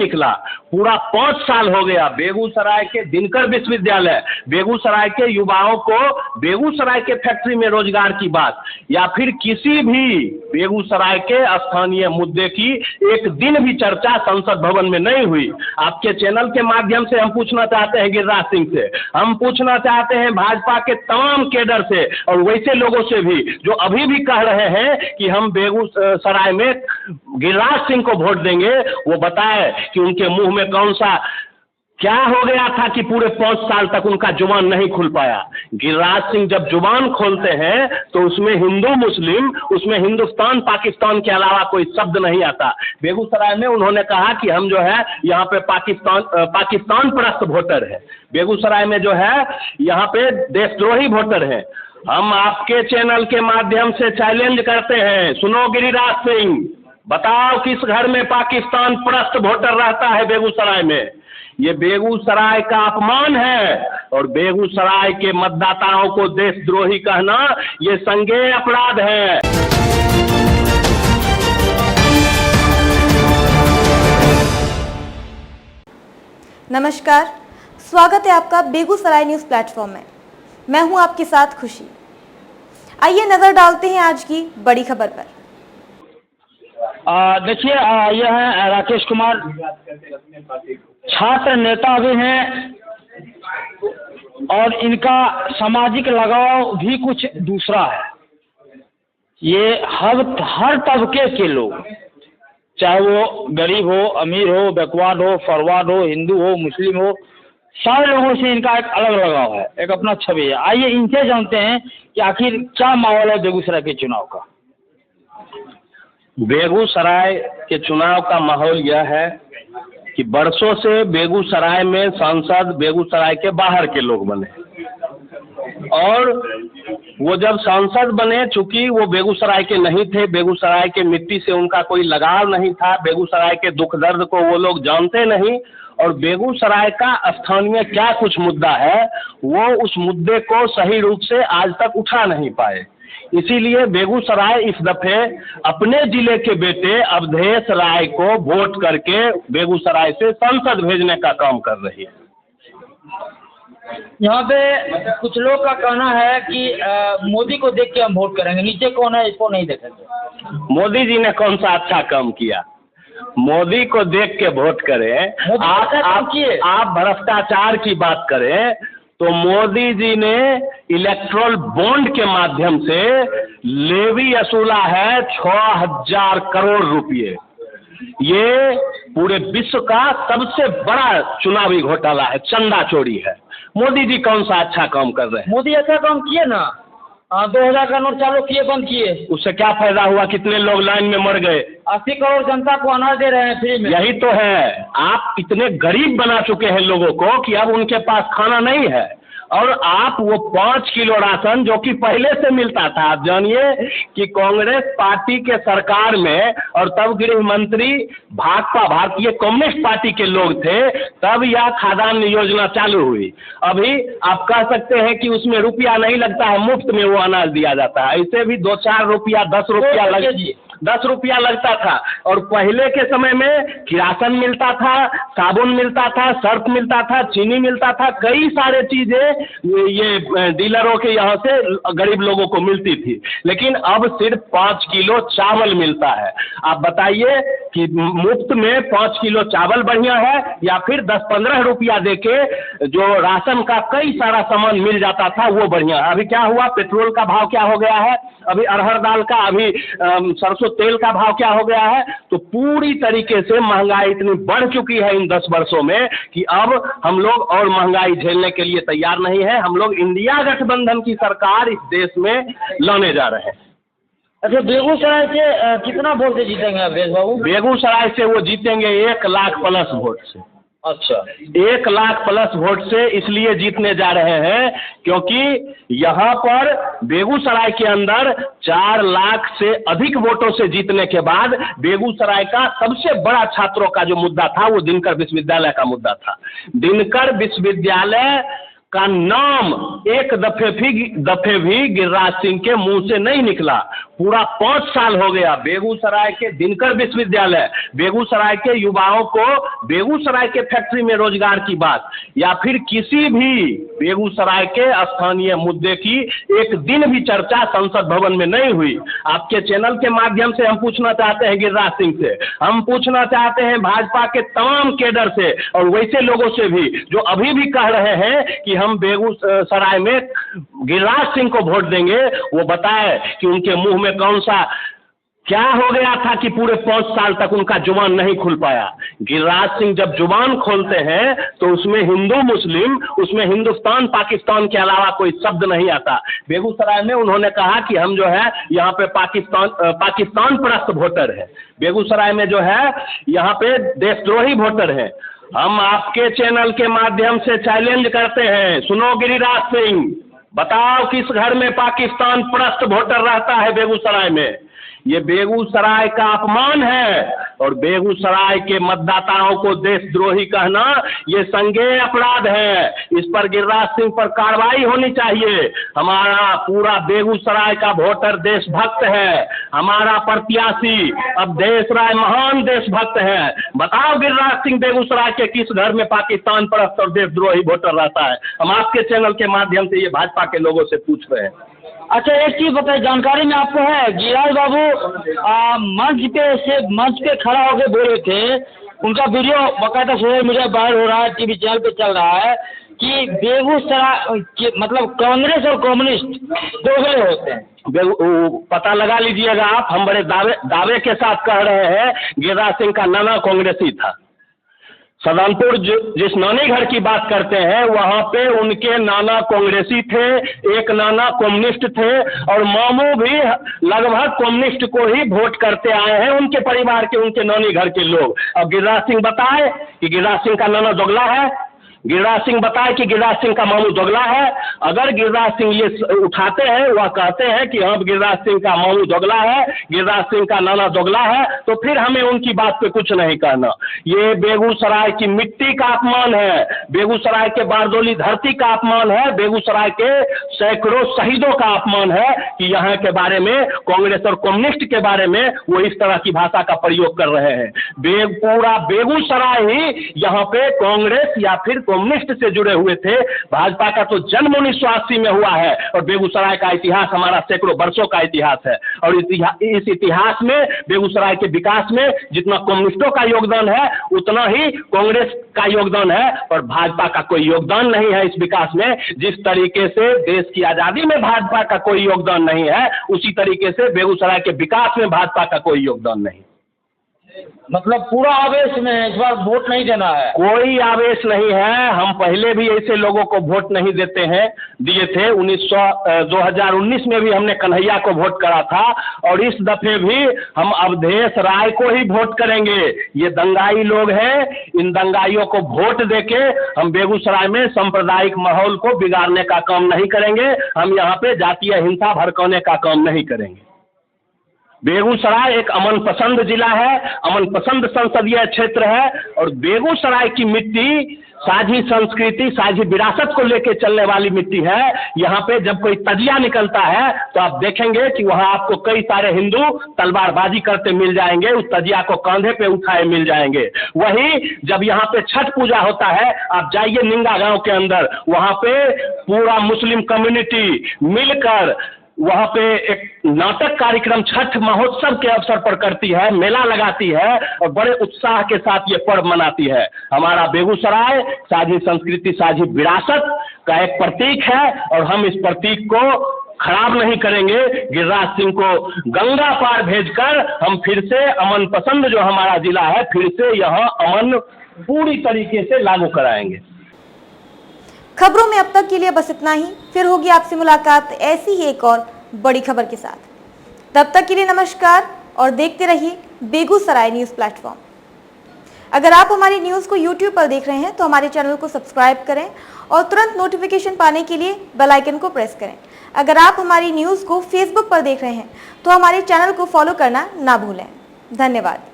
निकला। पूरा 5 साल हो गया बेगूसराय के दिनकर विश्वविद्यालय, बेगूसराय के युवाओं को बेगूसराय के फैक्ट्री में रोजगार की बात या फिर किसी भी बेगूसराय के स्थानीय मुद्दे की एक दिन भी चर्चा संसद भवन में नहीं हुई। आपके चैनल के माध्यम से हम पूछना चाहते हैं गिरिराज सिंह से, हम पूछना चाहते हैं भाजपा के तमाम केडर से और वैसे लोगों से भी जो अभी भी कह रहे हैं कि हम बेगूसराय में गिरिराज सिंह को वोट देंगे, वो बताए कि उनके मुंह में कौन सा क्या हो गया था कि पूरे 5 साल तक उनका जुबान नहीं खुल पाया। गिरिराज सिंह जब जुबान खोलते हैं तो उसमें हिंदू मुस्लिम, उसमें हिंदुस्तान पाकिस्तान के अलावा कोई शब्द नहीं आता। बेगूसराय में उन्होंने कहा कि हम जो है यहाँ पे पाकिस्तान परस्त वोटर है, बेगूसराय में जो है यहाँ पे देशद्रोही वोटर है। हम आपके चैनल के माध्यम से चैलेंज करते हैं, सुनो गिरिराज सिंह, बताओ किस घर में पाकिस्तान परस्त वोटर रहता है बेगूसराय में? ये बेगूसराय का अपमान है और बेगूसराय के मतदाताओं को देशद्रोही कहना ये संज्ञेय अपराध है। नमस्कार, स्वागत है आपका बेगूसराय न्यूज प्लेटफॉर्म में। मैं हूं आपके साथ खुशी। आइए नजर डालते हैं आज की बड़ी खबर पर। देखिए, यह है राकेश कुमार, छात्र नेता भी हैं और इनका सामाजिक लगाव भी कुछ दूसरा है। ये हर तबके के लोग, चाहे वो गरीब हो, अमीर हो, बैकवर्ड हो, फॉरवर्ड हो, हिंदू हो, मुस्लिम हो, सारे लोगों से इनका एक अलग लगाव है, एक अपना छवि है। आइए इनसे जानते हैं कि आखिर क्या माहौल है बेगूसराय के चुनाव का। बेगूसराय के चुनाव का माहौल यह है कि बरसों से बेगूसराय में सांसद बेगूसराय के बाहर के लोग बने और वो जब सांसद बने, चूंकि वो बेगूसराय के नहीं थे, बेगूसराय के मिट्टी से उनका कोई लगाव नहीं था, बेगूसराय के दुख दर्द को वो लोग जानते नहीं और बेगूसराय का स्थानीय क्या कुछ मुद्दा है वो उस मुद्दे को सही रूप से आज तक उठा नहीं पाए। इसीलिए बेगूसराय इस दफे अपने जिले के बेटे अवधेश राय को वोट करके बेगूसराय से संसद भेजने का काम कर रही है। यहाँ पे कुछ लोग का कहना है कि मोदी को देख के हम वोट करेंगे, नीचे कौन है इसको नहीं देखेंगे। मोदी जी ने कौन सा अच्छा काम किया? मोदी को देख के वोट करें। आप भ्रष्टाचार की बात करें तो मोदी जी ने इलेक्ट्रल बॉन्ड के माध्यम से लेवी वसूला है 6000 करोड़ रुपए। ये पूरे विश्व का सबसे बड़ा चुनावी घोटाला है, चंदा चोरी है। मोदी जी कौन सा अच्छा काम कर रहे हैं? मोदी अच्छा काम किए ना, 2000 का नोट चालू किए, बंद किए, उससे क्या फायदा हुआ? कितने लोग लाइन में मर गए? 80 करोड़ जनता को अनाज दे रहे हैं फ्री में। यही तो है, आप इतने गरीब बना चुके हैं लोगों को कि अब उनके पास खाना नहीं है और आप वो 5 किलो राशन जो कि पहले से मिलता था, आप जानिए कि कांग्रेस पार्टी के सरकार में और तब गृह मंत्री भाजपा भारतीय कम्युनिस्ट पार्टी के लोग थे, तब यह खाद्यान्न योजना चालू हुई। अभी आप कह सकते हैं कि उसमें रुपया नहीं लगता है, मुफ्त में वो अनाज दिया जाता है। ऐसे भी 2-4 रुपया 10 रुपया लगता था और पहले के समय में किरासन मिलता था, साबुन मिलता था, सर्फ मिलता था, चीनी मिलता था, कई सारे चीजें ये डीलरों के यहाँ से गरीब लोगों को मिलती थी। लेकिन अब सिर्फ 5 किलो चावल मिलता है। आप बताइए कि मुफ्त में 5 किलो चावल बढ़िया है या फिर 10-15 रुपया देके जो राशन का कई सारा सामान मिल जाता था वो बढ़िया है? अभी क्या हुआ? पेट्रोल का भाव क्या हो गया है, अभी अरहर दाल का, अभी सरसों तेल का भाव क्या हो गया है। तो पूरी तरीके से महंगाई इतनी बढ़ चुकी है इन 10 वर्षों में कि अब हम लोग और महंगाई झेलने के लिए तैयार नहीं है। हम लोग इंडिया गठबंधन की सरकार इस देश में लाने जा रहे हैं। अच्छा, बेगूसराय से कितना वोट से जीतेंगे अवधेश बाबू? बेगूसराय से वो जीतेंगे 1 लाख प्लस वोट से। अच्छा, 1 लाख प्लस वोट से इसलिए जीतने जा रहे हैं क्योंकि यहाँ पर बेगूसराय के अंदर 4 लाख से अधिक वोटों से जीतने के बाद बेगूसराय का सबसे बड़ा छात्रों का जो मुद्दा था वो दिनकर विश्वविद्यालय का मुद्दा था। दिनकर विश्वविद्यालय का नाम एक दफे भी गिरिराज सिंह के मुंह से नहीं निकला। पूरा 5 साल हो गया। बेगूसराय के दिनकर विश्वविद्यालय, बेगूसराय के युवाओं को बेगूसराय के फैक्ट्री में रोजगार की बात या फिर किसी भी बेगूसराय के स्थानीय मुद्दे की एक दिन भी चर्चा संसद भवन में नहीं हुई। आपके चैनल के माध्यम से हम पूछना चाहते हैं गिरिराज सिंह से, हम पूछना चाहते हैं भाजपा के तमाम केडर से और वैसे लोगों से भी जो अभी भी कह रहे हैं कि हम बेगूसराय में गिरिराज सिंह को वोट देंगे, वो बताए कि उनके मुंह में कौन सा क्या हो गया था कि पूरे 5 साल तक उनका जुबान नहीं खुल पाया। गिरिराज सिंह जब जुबान खोलते हैं तो उसमें हिंदू मुस्लिम, उसमें हिंदुस्तान पाकिस्तान के अलावा कोई शब्द नहीं आता। बेगूसराय में उन्होंने कहा कि हम जो है यहाँ पे पाकिस्तान परस्त वोटर है, बेगूसराय में जो है यहाँ पे देशद्रोही वोटर है। हम आपके चैनल के माध्यम से चैलेंज करते हैं, सुनो गिरिराज सिंह, बताओ किस घर में पाकिस्तान परस्त वोटर रहता है बेगूसराय में? ये बेगूसराय का अपमान है और बेगूसराय के मतदाताओं को देशद्रोही कहना ये संज्ञेय अपराध है। इस पर गिरिराज सिंह पर कार्रवाई होनी चाहिए। हमारा पूरा बेगूसराय का वोटर देशभक्त है, हमारा प्रत्याशी अब देशराय महान देशभक्त है। बताओ गिरिराज सिंह बेगूसराय के किस घर में पाकिस्तान परस्त और देशद्रोही वोटर रहता है? हम आपके चैनल के माध्यम से ये भाजपा के लोगों से पूछ रहे हैं। अच्छा, एक चीज बताइए, जानकारी में आपको है गिरिराज बाबू मंच पे खड़ा होकर बोले थे, उनका वीडियो बाकायदा सोशल मीडिया वायरल हो रहा है, टीवी चैनल पे चल रहा है कि बेगूसराय मतलब कांग्रेस और कम्युनिस्ट दोगले होते हैं। पता लगा लीजिएगा आप, हम बड़े दावे के साथ कह रहे हैं गिरिराज सिंह का नाना कांग्रेसी था। सदनपुर जिस नानी घर की बात करते हैं वहाँ पे उनके नाना कांग्रेसी थे, एक नाना कम्युनिस्ट थे और मामू भी लगभग कम्युनिस्ट को ही वोट करते आए हैं, उनके परिवार के, उनके नानी घर के लोग। अब गिरिराज सिंह बताए कि गिरिराज सिंह का नाना दोगला है, गिरिराज सिंह बताए कि गिरिराज सिंह का मामू दोगला है। अगर गिरिराज सिंह ये उठाते हैं, वह कहते हैं कि हाँ गिरिराज सिंह का मामू दोगला है, गिरिराज सिंह का नाना दोगला है, तो फिर हमें उनकी बात पे कुछ नहीं कहना। ये बेगूसराय की मिट्टी का अपमान है, बेगूसराय के बारदोली धरती का अपमान है, बेगूसराय के सैकड़ों शहीदों का अपमान है कि यहाँ के बारे में, कांग्रेस और कम्युनिस्ट के बारे में वो इस तरह की भाषा का प्रयोग कर रहे हैं। पूरा बेगूसराय ही यहाँ पे कांग्रेस या फिर कम्युनिस्ट से जुड़े हुए थे। भाजपा का तो जन्म 1980 में हुआ है और बेगूसराय का इतिहास हमारा सैकड़ों वर्षों का इतिहास है और इस इतिहास में बेगूसराय के विकास में जितना कम्युनिस्टों का योगदान है उतना ही कांग्रेस का योगदान है और भाजपा का कोई योगदान नहीं है इस विकास में। जिस तरीके से देश की आजादी में भाजपा का कोई योगदान नहीं है, उसी तरीके से बेगूसराय के विकास में भाजपा का कोई योगदान नहीं। मतलब पूरा आवेश में इस बार वोट नहीं देना है? कोई आवेश नहीं है। हम पहले भी ऐसे लोगों को वोट नहीं दिए थे। 2019 में भी हमने कन्हैया को वोट करा था और इस दफे भी हम अवधेश राय को ही वोट करेंगे। ये दंगाई लोग हैं, इन दंगाइयों को वोट देके हम बेगूसराय में सांप्रदायिक माहौल को बिगाड़ने का काम नहीं करेंगे। हम यहाँ पे जातीय हिंसा भड़काने का काम नहीं करेंगे। बेगूसराय एक अमन पसंद जिला है, अमन पसंद संसदीय क्षेत्र है और बेगूसराय की मिट्टी साझी संस्कृति, साझी विरासत को लेकर चलने वाली मिट्टी है। यहाँ पे जब कोई तजिया निकलता है तो आप देखेंगे कि वहाँ आपको कई सारे हिंदू तलवारबाजी करते मिल जाएंगे, उस तजिया को कंधे पे उठाए मिल जाएंगे। वही जब यहाँ पे छठ पूजा होता है, आप जाइए निंगा गांव के अंदर, वहाँ पे पूरा मुस्लिम कम्युनिटी मिलकर वहाँ पे एक नाटक कार्यक्रम छठ महोत्सव के अवसर पर करती है, मेला लगाती है और बड़े उत्साह के साथ ये पर्व मनाती है। हमारा बेगूसराय साझी संस्कृति, साझी विरासत का एक प्रतीक है और हम इस प्रतीक को खराब नहीं करेंगे। गिरिराज सिंह को गंगा पार भेजकर हम फिर से अमन पसंद जो हमारा जिला है, फिर से यहाँ अमन पूरी तरीके से लागू कराएंगे। खबरों में अब तक के लिए बस इतना ही। फिर होगी आपसे मुलाकात ऐसी ही एक और बड़ी खबर के साथ। तब तक के लिए नमस्कार और देखते रहिए बेगूसराय न्यूज प्लेटफॉर्म। अगर आप हमारी न्यूज को YouTube पर देख रहे हैं तो हमारे चैनल को सब्सक्राइब करें और तुरंत नोटिफिकेशन पाने के लिए बेल आइकन को प्रेस करें। अगर आप हमारी न्यूज को Facebook पर देख रहे हैं तो हमारे चैनल को फॉलो करना ना भूलें। धन्यवाद।